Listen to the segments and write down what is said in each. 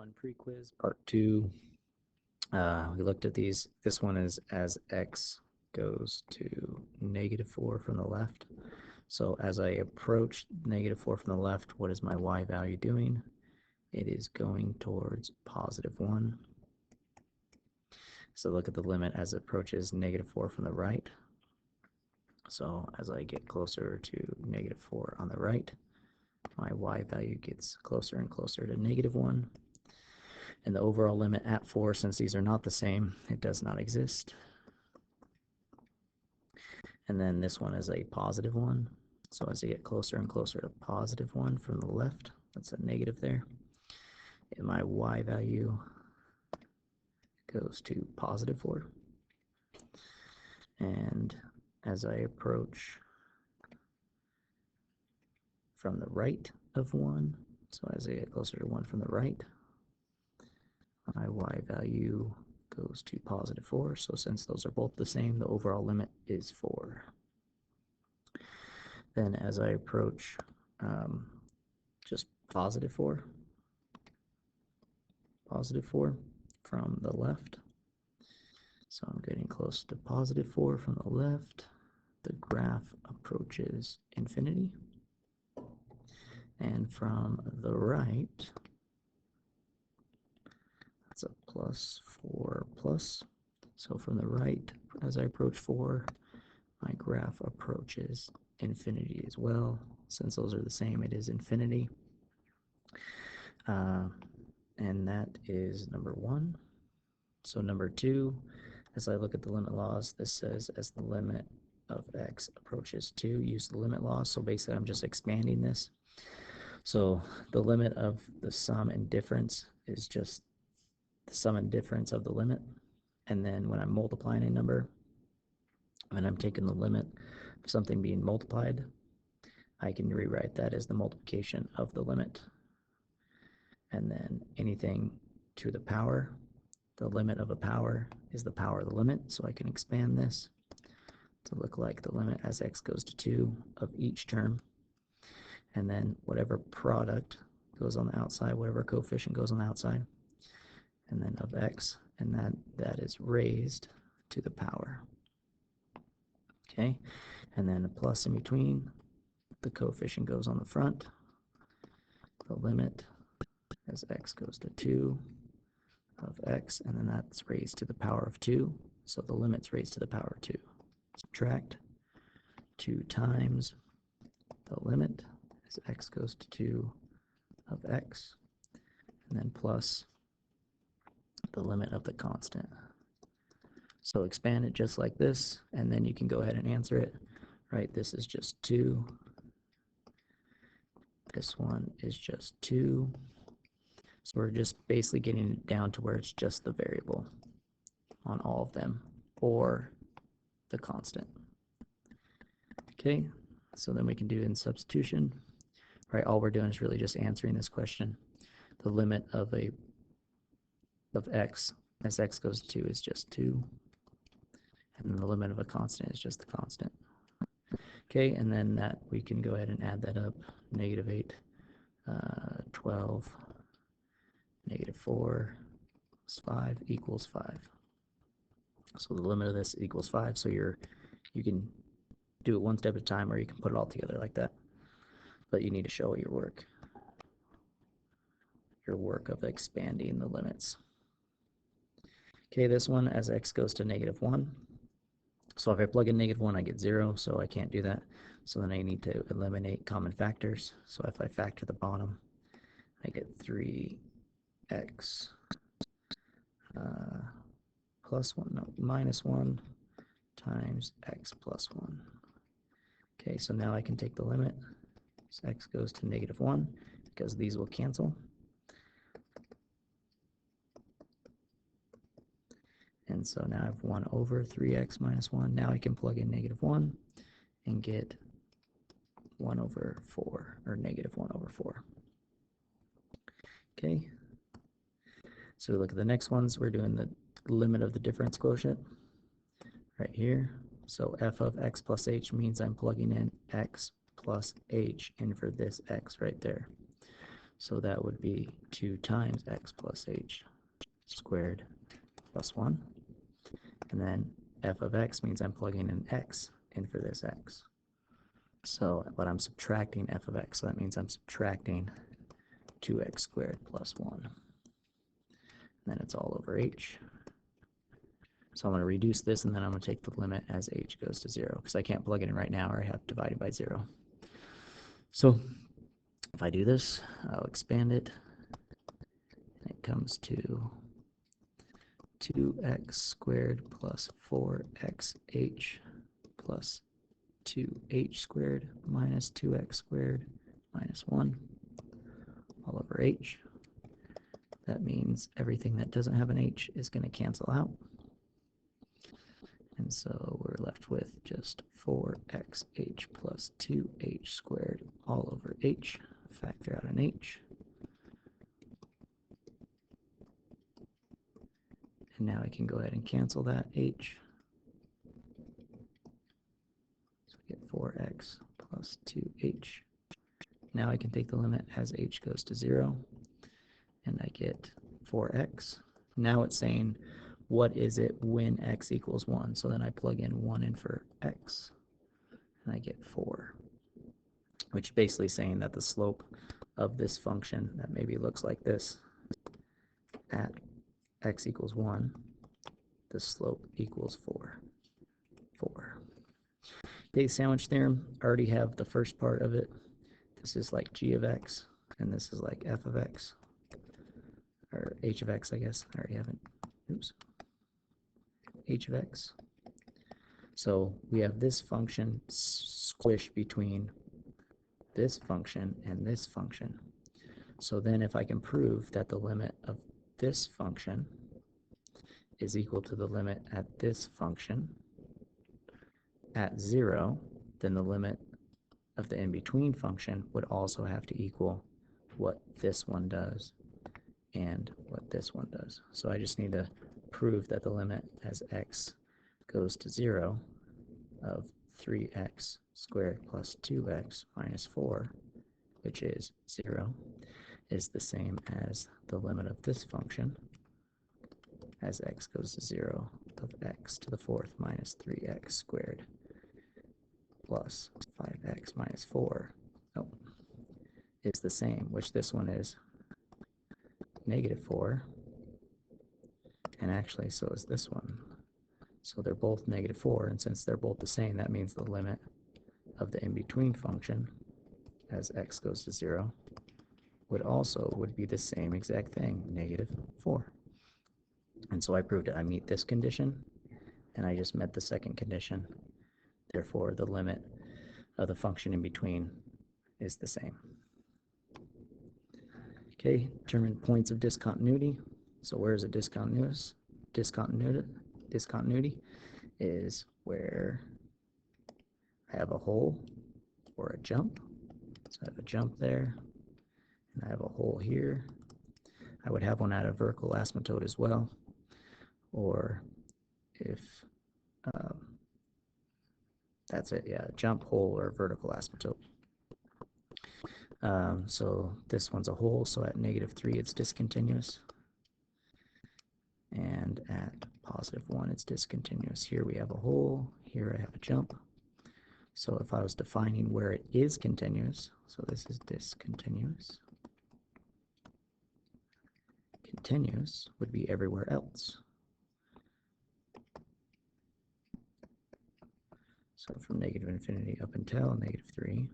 1 pre-quiz, part 2. We looked at these. This one is as x goes to -4 from the left. So as I approach -4 from the left, what is my y value doing? It is going towards +1. So look at the limit as it approaches -4 from the right. So as I get closer to -4 on the right, my y value gets closer and closer to -1. And the overall limit at 4, since these are not the same, it does not exist. And then this one is a +1. So as I get closer and closer to +1 from the left, that's a negative there, and my y value goes to +4. And as I approach from the right of 1, so as I get closer to 1 from the right, my y value goes to +4. So since those are both the same, the overall limit is 4. Then as I approach just +4 from the left, so I'm getting close to +4 from the left, the graph approaches infinity. And from the right, that's a +4 plus. So from the right, as I approach 4, my graph approaches infinity as well. Since those are the same, it is infinity. And that is number 1. So number 2, as I look at the limit laws, this says as the limit of x approaches 2, use the limit law. So basically I'm just expanding this. So the limit of the sum and difference is just the sum and difference of the limit. And then when I'm multiplying a number, when I'm taking the limit of something being multiplied, I can rewrite that as the multiplication of the limit. And then anything to the power, the limit of a power is the power of the limit. So I can expand this to look like the limit as x goes to 2 of each term. And then whatever product goes on the outside, whatever coefficient goes on the outside, and then of x, and that is raised to the power. Okay, and then a plus in between, the coefficient goes on the front, the limit as x goes to 2 of x, and then that's raised to the power of 2, so the limit's raised to the power of 2. Subtract 2 times the limit as x goes to 2 of x, and then plus the limit of the constant. So expand it just like this, and then you can go ahead and answer it. Right, this is just 2. This one is just 2. So we're just basically getting it down to where it's just the variable on all of them, or the constant. Okay, so then we can do in substitution. Right, all we're doing is really just answering this question. The limit of x as x goes to 2 is just 2. And then the limit of a constant is just the constant. Okay, and then that we can go ahead and add that up. -8, 12, -4 plus 5 equals 5. So the limit of this equals 5. So you can do it one step at a time, or you can put it all together like that. But you need to show your work of expanding the limits. Okay, this one as x goes to -1. So if I plug in -1, I get 0, so I can't do that. So then I need to eliminate common factors. So if I factor the bottom, I get 3x minus 1 times x plus 1. Okay, so now I can take the limit. So x goes to -1 because these will cancel. And so now I have 1 over 3x minus 1. Now I can plug in -1 and get 1 over 4, or -1 over 4. Okay. So we look at the next ones. We're doing the limit of the difference quotient right here. So f of x plus h means I'm plugging in x plus h in for this x right there. So that would be 2 times x plus h squared plus 1. And then f of x means I'm plugging an x in for this x. So, but I'm subtracting f of x, so that means I'm subtracting 2x squared plus 1. And then it's all over h. So I'm going to reduce this, and then I'm going to take the limit as h goes to 0, because I can't plug it in right now, or I have divided by 0. So if I do this, I'll expand it, and it comes to 2x squared plus 4xh plus 2h squared minus 2x squared minus 1 all over h. That means everything that doesn't have an h is going to cancel out. And so we're left with just 4xh plus 2h squared all over h. Factor out an h. And now I can go ahead and cancel that h. So we get 4x plus 2h. Now I can take the limit as h goes to 0, and I get 4x. Now it's saying, what is it when x equals 1? So then I plug in 1 in for x, and I get 4, which is basically saying that the slope of this function that maybe looks like this at x equals 1, the slope equals 4. Okay, sandwich theorem, I already have the first part of it. This is like g of x, and this is like f of x, or h of x, I guess. I already have it. Oops. H of x. So we have this function squished between this function and this function. So then if I can prove that the limit of this function is equal to the limit at this function at 0, then the limit of the in-between function would also have to equal what this one does and what this one does. So I just need to prove that the limit as x goes to 0 of 3x squared plus 2x minus 4, which is 0, is the same as the limit of this function as x goes to 0 of x to the 4th minus 3x squared plus 5x minus 4 is the same, which this one is negative 4, and actually so is this one. So they're both negative 4, and since they're both the same, that means the limit of the in-between function as x goes to 0 would be the same exact thing, negative 4. And so I proved it. I meet this condition, and I just met the second condition. Therefore, the limit of the function in between is the same. Okay, determine points of discontinuity. So where is it discontinuous? Discontinuity is where I have a hole or a jump. So I have a jump there, and I have a hole here. I would have one at a vertical asymptote as well, or if that's it, yeah, jump, hole, or vertical asymptote. So this one's a hole, so at negative 3 it's discontinuous, and at positive 1 it's discontinuous. Here we have a hole, here I have a jump. So if I was defining where it is continuous, so this is discontinuous, continuous would be everywhere else. So from negative infinity up until negative 3,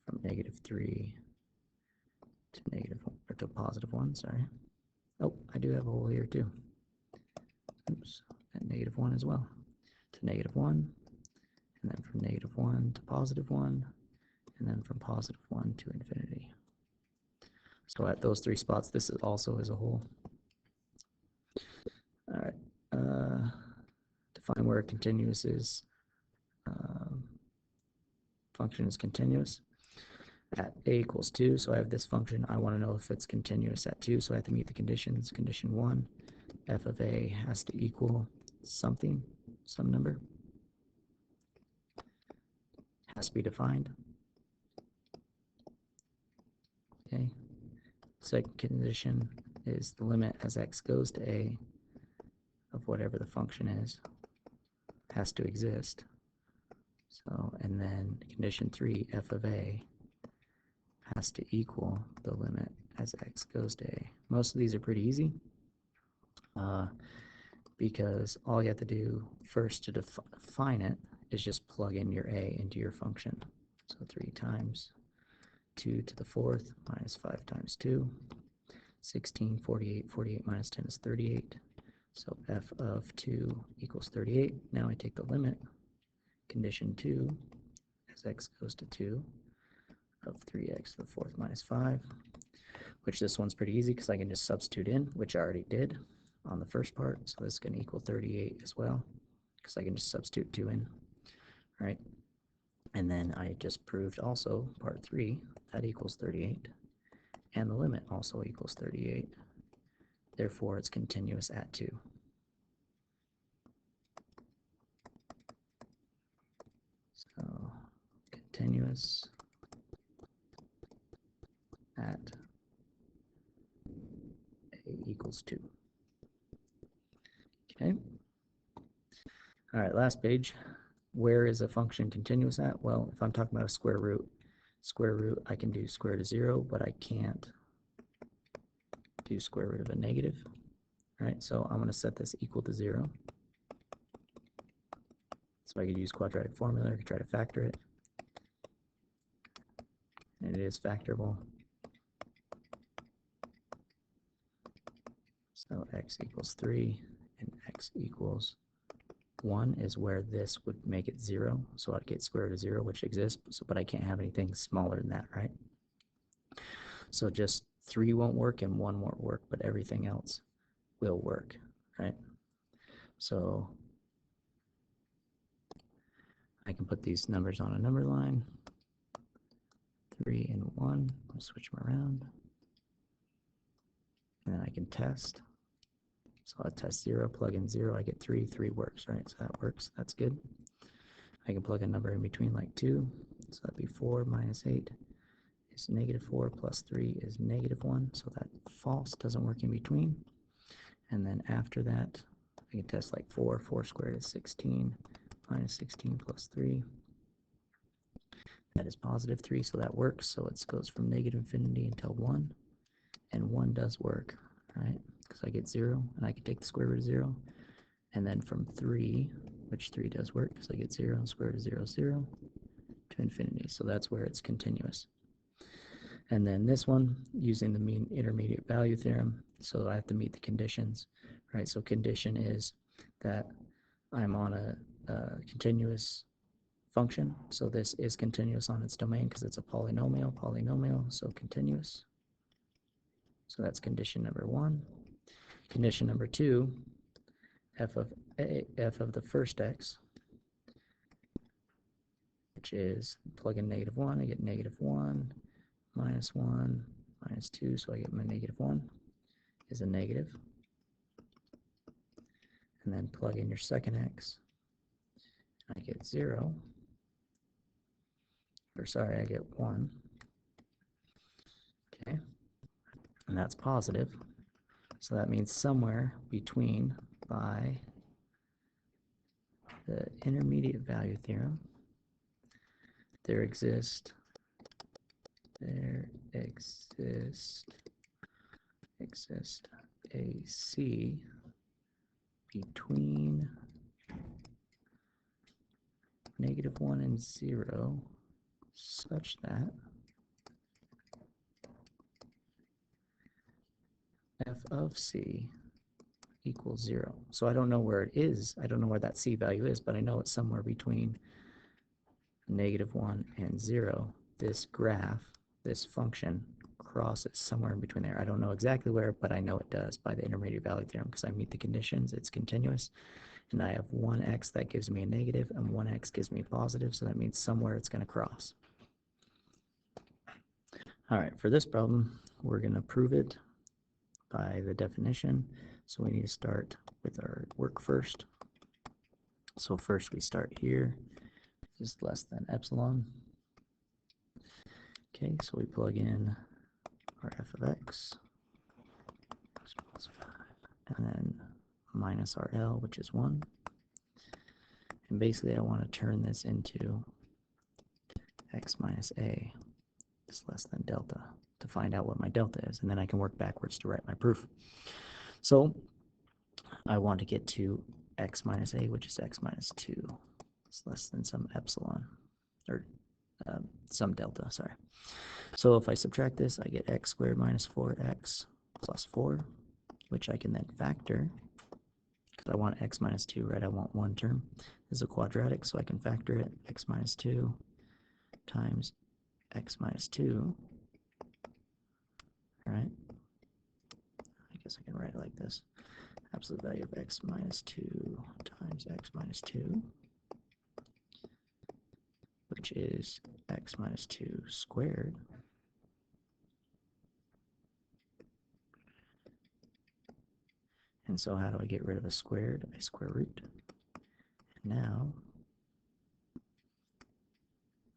from negative 3 to negative 1, or to positive 1, sorry. Oh, I do have a hole here too. Oops, at negative 1 as well. To negative 1, and then from negative 1 to positive 1, and then from positive 1 to infinity. So at those 3 spots, this is also is a hole. All right, define where continuous is. Function is continuous at a equals 2, so I have this function. I want to know if it's continuous at 2, so I have to meet the conditions. Condition 1, f of a has to equal something, some number. Has to be defined. Okay. Second condition is the limit as x goes to a of whatever the function is has to exist. So, and then condition 3, f of a has to equal the limit as x goes to a. Most of these are pretty easy because all you have to do first to define it is just plug in your a into your function. So 3 times 2 to the 4th minus 5 times 2, 16, 48, 48 minus 10 is 38. So f of 2 equals 38. Now I take the limit, condition 2, as x goes to 2, of 3x to the 4th minus 5, which this one's pretty easy because I can just substitute in, which I already did on the first part. So this is going to equal 38 as well because I can just substitute 2 in, right? And then I just proved also part 3, that equals 38, and the limit also equals 38. Therefore, it's continuous at 2. So, continuous at a equals 2. Okay. All right, last page. Where is a function continuous at? Well, if I'm talking about a square root, I can do square root of 0, but I can't do square root of a negative. All right, so I'm going to set this equal to 0. So I could use quadratic formula, I could try to factor it. And it is factorable. So x equals 3 and x equals 1 is where this would make it 0. So I'd get square root of 0, which exists, but I can't have anything smaller than that, right? So just 3 won't work and 1 won't work, but everything else will work, right? So I can put these numbers on a number line. 3 and 1, I'll switch them around. And then I can test. So I'll test 0, plug in 0, I get 3, 3 works, right? So that works, that's good. I can plug a number in between like 2, so that'd be 4 minus 8 is negative 4 plus 3 is negative 1, so that false doesn't work in between. And then after that, I can test like 4, 4 squared is 16, minus 16 plus 3. That is positive 3, so that works. So it goes from negative infinity until 1, and 1 does work, right? Because I get 0, and I can take the square root of 0. And then from 3, which 3 does work, because I get 0, and square root of 0 is 0, to infinity. So that's where it's continuous. And then this one, using the mean intermediate value theorem, so I have to meet the conditions, right? So condition is that I'm on a continuous function, so this is continuous on its domain because it's a polynomial, so continuous. So that's condition number 1. Condition number 2, f of the first x, which is plug in negative 1, I get negative 1, minus 1, minus 2, so I get my negative 1 is a negative. And then plug in your second x, I get 0. Or sorry, I get 1. Okay, and that's positive. So that means somewhere between by the intermediate value theorem, there exists a C between negative 1 and 0 such that f of C equals 0. So I don't know where it is. I don't know where that C value is, but I know it's somewhere between negative 1 and 0. This graph, this function, crosses somewhere in between there. I don't know exactly where, but I know it does by the intermediate value theorem because I meet the conditions. It's continuous. And I have 1x that gives me a negative, and 1x gives me a positive, so that means somewhere it's going to cross. All right, for this problem, we're going to prove it by the definition. So we need to start with our work first. So first we start here, is less than epsilon. Okay, so we plug in or f of x plus 5, and then minus our L, which is 1. And basically I want to turn this into x minus a is less than delta to find out what my delta is, and then I can work backwards to write my proof. So I want to get to x minus a, which is x minus 2. It's less than some epsilon, or some delta, sorry. So if I subtract this, I get x squared minus 4x plus 4, which I can then factor, because I want x minus 2, right? I want one term. This is a quadratic, so I can factor it. X minus 2 times x minus 2, right? I guess I can write it like this. Absolute value of x minus 2 times x minus 2, which is x minus 2 squared. And so how do I get rid of a squared? I square root. And now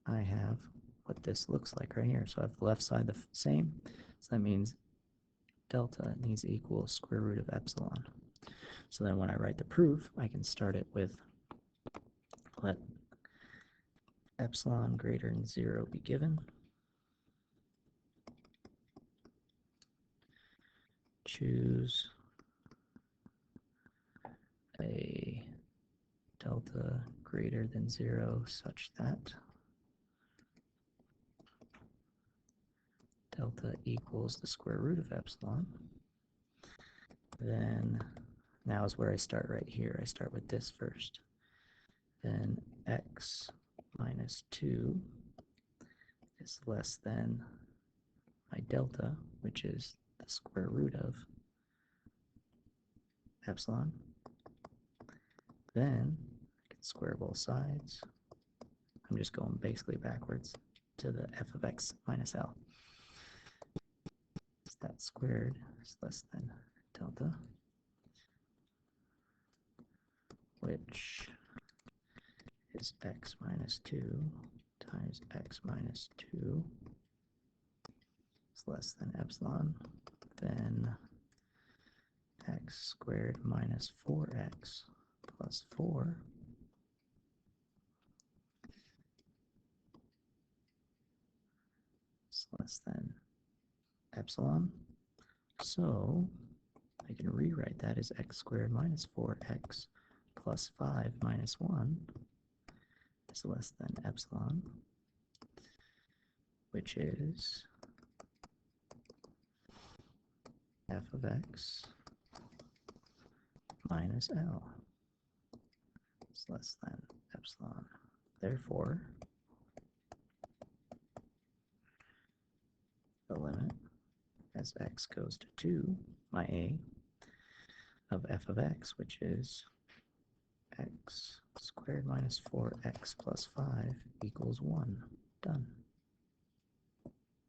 I have what this looks like right here. So I have the left side the same. So that means delta needs to equal square root of epsilon. So then when I write the proof, I can start it with let epsilon greater than 0 be given. Choose a delta greater than 0 such that delta equals the square root of epsilon. Then now is where I start right here. I start with this first. Then x minus 2 is less than my delta, which is the square root of epsilon. Then I can square both sides. I'm just going basically backwards to the f of x minus L. So that squared is less than delta, which is x minus 2 times x minus 2 is less than epsilon. Then x squared minus 4x plus 4 is less than epsilon. So I can rewrite that as x squared minus 4x plus 5 minus 1 is less than epsilon, which is f of x minus L is less than epsilon. Therefore, the limit as x goes to 2, my a, of f of x, which is x squared minus 4x plus 5 equals 1. Done.